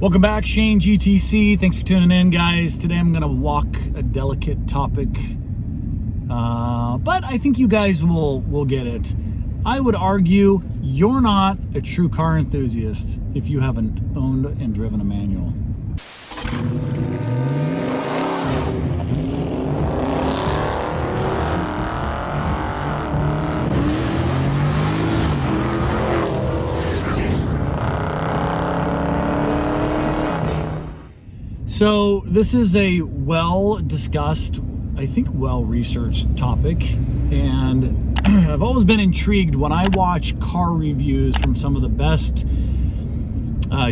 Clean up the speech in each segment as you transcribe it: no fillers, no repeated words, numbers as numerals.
Welcome back, Shane GTC. Thanks for tuning in, guys. Today I'm going to walk a delicate topic, but I think you guys will get it. I would argue you're not a true car enthusiast if you haven't owned and driven a manual. So this is a well-discussed, I think well-researched topic, and I've always been intrigued when I watch car reviews from some of the best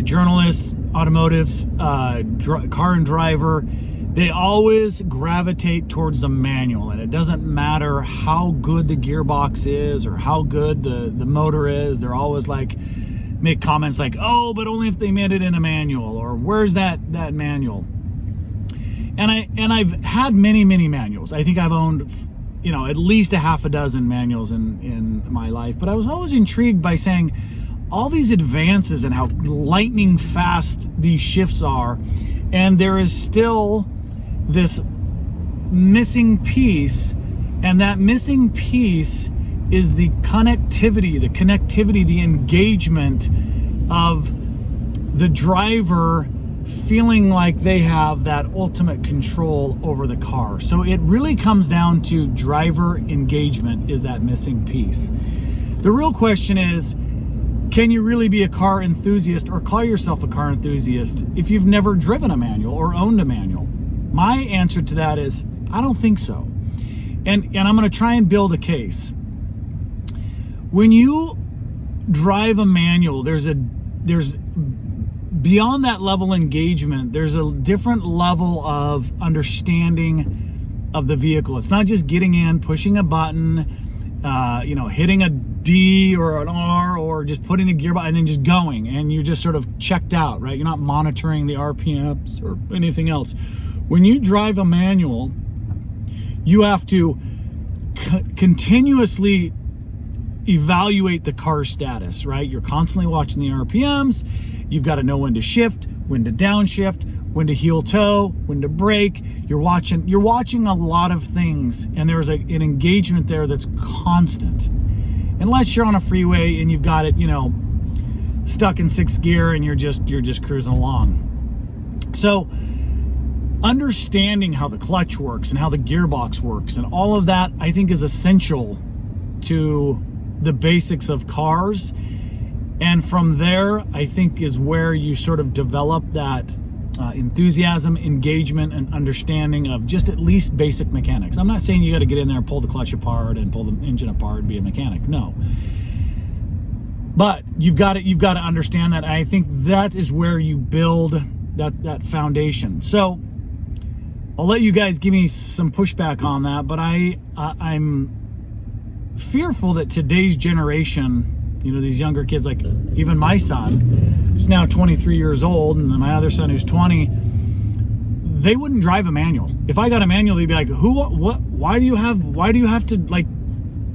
journalists, automotives, car and driver. They always gravitate towards the manual, and it doesn't matter how good the gearbox is or how good the motor is. They're always like, make comments like, oh, but only if they made it in a manual, or where's that manual? And I've had many manuals. I think I've owned, at least a half a dozen manuals in my life. But I was always intrigued by saying all these advances and how lightning fast these shifts are, and there is still this missing piece, and that missing piece is the connectivity, the engagement of the driver feeling like they have that ultimate control over the car. So it really comes down to driver engagement is that missing piece. The real question is, can you really be a car enthusiast or call yourself a car enthusiast if you've never driven a manual or owned a manual? My answer to that is, I don't think so. And I'm going to try and build a case. When you drive a manual, there's beyond that level engagement, there's a different level of understanding of the vehicle. It's not just getting in, pushing a button, hitting a D or an R, or just putting the gear button and then just going, and you're just sort of checked out, right? You're not monitoring the RPMs or anything else. When you drive a manual, you have to continuously evaluate the car's status, right? You're constantly watching the RPMs. You've got to know when to shift, when to downshift, when to heel toe, when to brake. You're watching a lot of things, and there's an engagement there that's constant. Unless you're on a freeway and you've got it, stuck in sixth gear and you're just cruising along. So understanding how the clutch works and how the gearbox works and all of that, I think, is essential to the basics of cars. And from there, I think, is where you sort of develop that enthusiasm, engagement, and understanding of just at least basic mechanics. I'm not saying you got to get in there and pull the clutch apart and pull the engine apart and be a mechanic. No. But you've got to understand that. And I think that is where you build that foundation. So I'll let you guys give me some pushback on that, but I'm fearful that today's generation, these younger kids, like even my son, who's now 23 years old, and my other son who's 20, they wouldn't drive a manual. If I got a manual, they'd be like, why do you have to like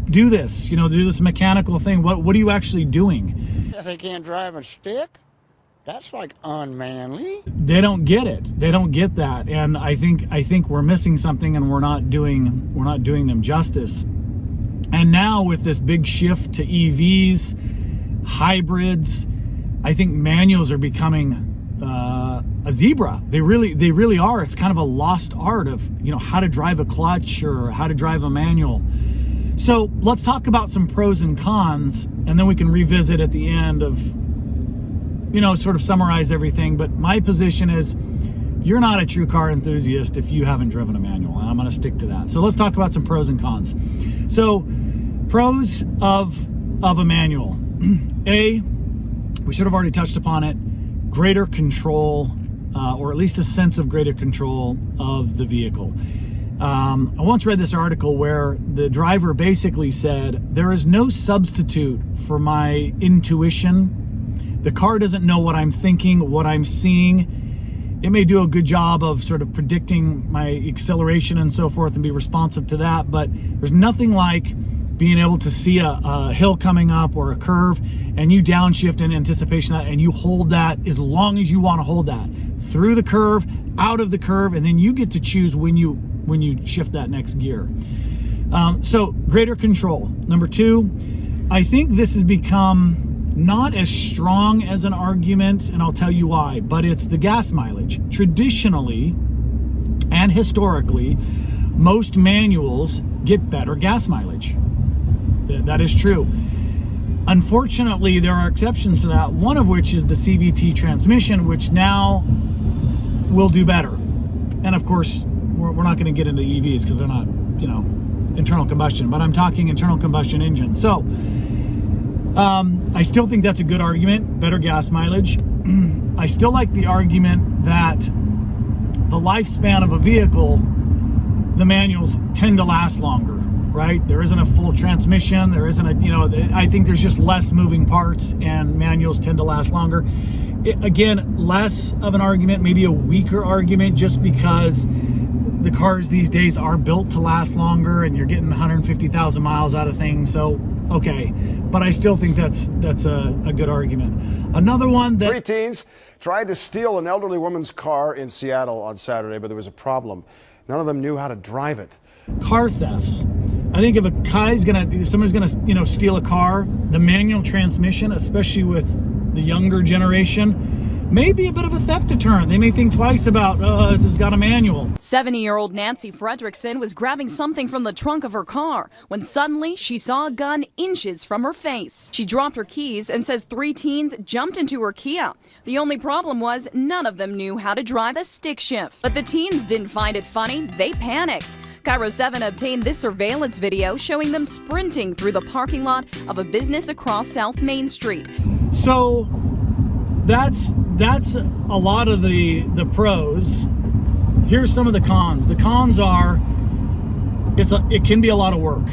do this, do this mechanical thing? What are you actually doing? They can't drive a stick? That's like unmanly. They don't get it. They don't get that. And I think we're missing something, and we're not doing them justice. And now with this big shift to EVs, hybrids, I think manuals are becoming a zebra. They really are. It's kind of a lost art of, how to drive a clutch or how to drive a manual. So let's talk about some pros and cons, and then we can revisit at the end of, sort of summarize everything. But my position is, you're not a true car enthusiast if you haven't driven a manual, and I'm going to stick to that. So let's talk about some pros and cons. So pros of a manual. A, we should have already touched upon it, greater control, or at least a sense of greater control of the vehicle. I once read this article where the driver basically said, there is no substitute for my intuition. The car doesn't know what I'm thinking, what I'm seeing. It may do a good job of sort of predicting my acceleration and so forth and be responsive to that, but there's nothing like being able to see a hill coming up or a curve, and you downshift in anticipation of that, and you hold that as long as you want to hold that through the curve, out of the curve, and then you get to choose when you shift that next gear. So greater control. Number two, I think this has become not as strong as an argument, and I'll tell you why, but it's the gas mileage. Traditionally and historically, most manuals get better gas mileage. That is true. Unfortunately, there are exceptions to that, one of which is the CVT transmission, which now will do better. And of course, we're not going to get into EVs because they're not, internal combustion, but I'm talking internal combustion engine. So I still think that's a good argument, better gas mileage. I still like the argument that the lifespan of a vehicle, the manuals tend to last longer, right? There isn't a full transmission, there isn't I think there's just less moving parts, and manuals tend to last longer. Again, less of an argument, maybe a weaker argument, just because the cars these days are built to last longer and you're getting 150,000 miles out of things. So, okay. But I still think that's a good argument. Another one that... 3 teens tried to steal an elderly woman's car in Seattle on Saturday, but there was a problem. None of them knew how to drive it. Car thefts. I think if somebody's gonna, steal a car, the manual transmission, especially with the younger generation, may be a bit of a theft deterrent. They may think twice about, it's got a manual. 70-year-old Nancy Fredrickson was grabbing something from the trunk of her car when suddenly she saw a gun inches from her face. She dropped her keys and says 3 teens jumped into her Kia. The only problem was none of them knew how to drive a stick shift. But the teens didn't find it funny. They panicked. Cairo 7 obtained this surveillance video showing them sprinting through the parking lot of a business across South Main Street. So that's a lot of the pros. Here's some of the cons. The cons are it can be a lot of work,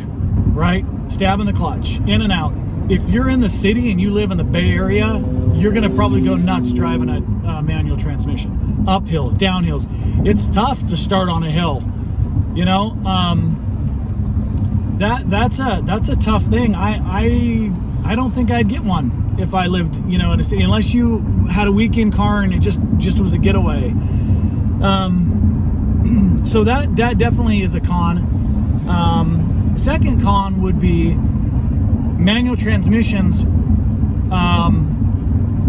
right? Stabbing the clutch, in and out. If you're in the city and you live in the Bay Area, you're gonna probably go nuts driving a manual transmission. Up hills, down hills. It's tough to start on a hill. That's a tough thing. I don't think I'd get one if I lived, in a city, unless you had a weekend car and it just was a getaway. So that definitely is a con. Second con would be manual transmissions.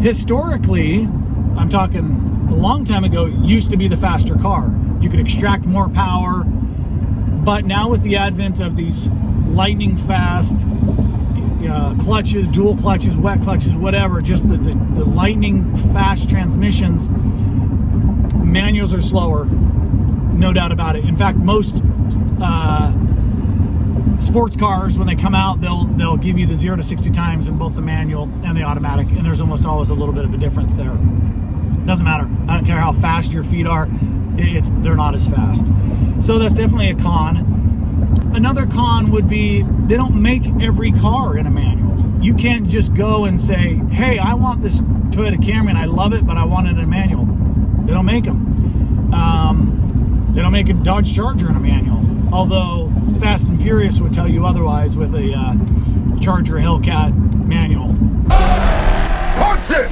Historically, I'm talking a long time ago, used to be the faster car. You could extract more power, but now with the advent of these lightning fast clutches, dual clutches, wet clutches, whatever, just the lightning fast transmissions, manuals are slower, no doubt about it. In fact, most sports cars, when they come out, they'll give you the 0 to 60 times in both the manual and the automatic, and there's almost always a little bit of a difference there. Doesn't matter. I don't care how fast your feet are, they're not as fast. So that's definitely a con. Another con would be they don't make every car in a manual. You can't just go and say, hey, I want this Toyota Camry and I love it, but I want it in a manual. They don't make them. They don't make a Dodge Charger in a manual. Although Fast and Furious would tell you otherwise with a Charger Hellcat manual. Punch it!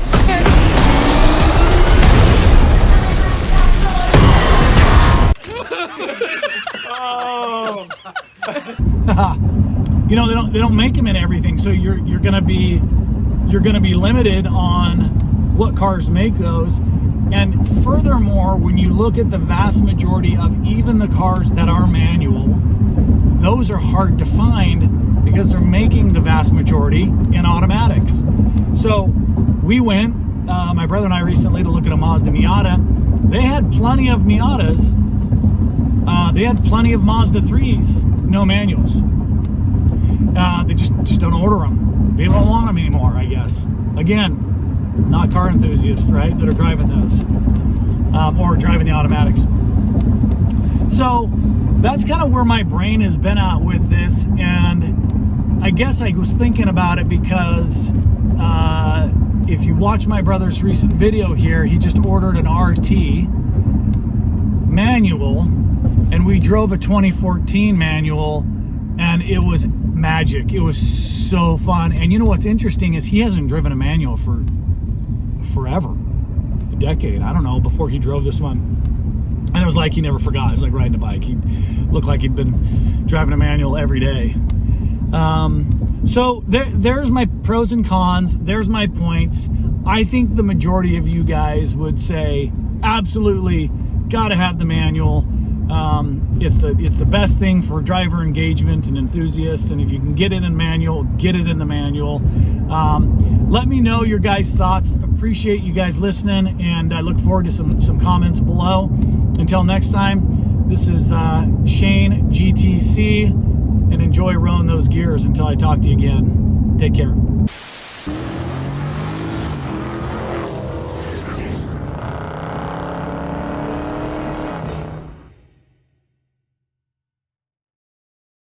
Oh. They don't make them in everything, so you're gonna be limited on what cars make those. And furthermore, when you look at the vast majority of even the cars that are manual, those are hard to find because they're making the vast majority in automatics. So we went, my brother and I recently, to look at a Mazda Miata. They had plenty of Miatas. They had plenty of Mazda 3s, no manuals. They just don't order them. People don't want them anymore, I guess. Again, not car enthusiasts, right, that are driving those, or driving the automatics. So that's kind of where my brain has been at with this, and I guess I was thinking about it because if you watch my brother's recent video here, he just ordered an RT manual, and we drove a 2014 manual, and it was magic. It was so fun. And you know what's interesting is he hasn't driven a manual for forever, a decade, I don't know, before he drove this one. And it was like he never forgot. It was like riding a bike. He looked like he'd been driving a manual every day. So there's my pros and cons. There's my points. I think the majority of you guys would say absolutely gotta have the manual. It's the best thing for driver engagement and enthusiasts, and if you can get it in manual, get it in the manual. Let me know your guys' thoughts. Appreciate you guys listening, and I look forward to some comments below. Until next time, this is Shane GTC, and enjoy rowing those gears until I talk to you again. Take care.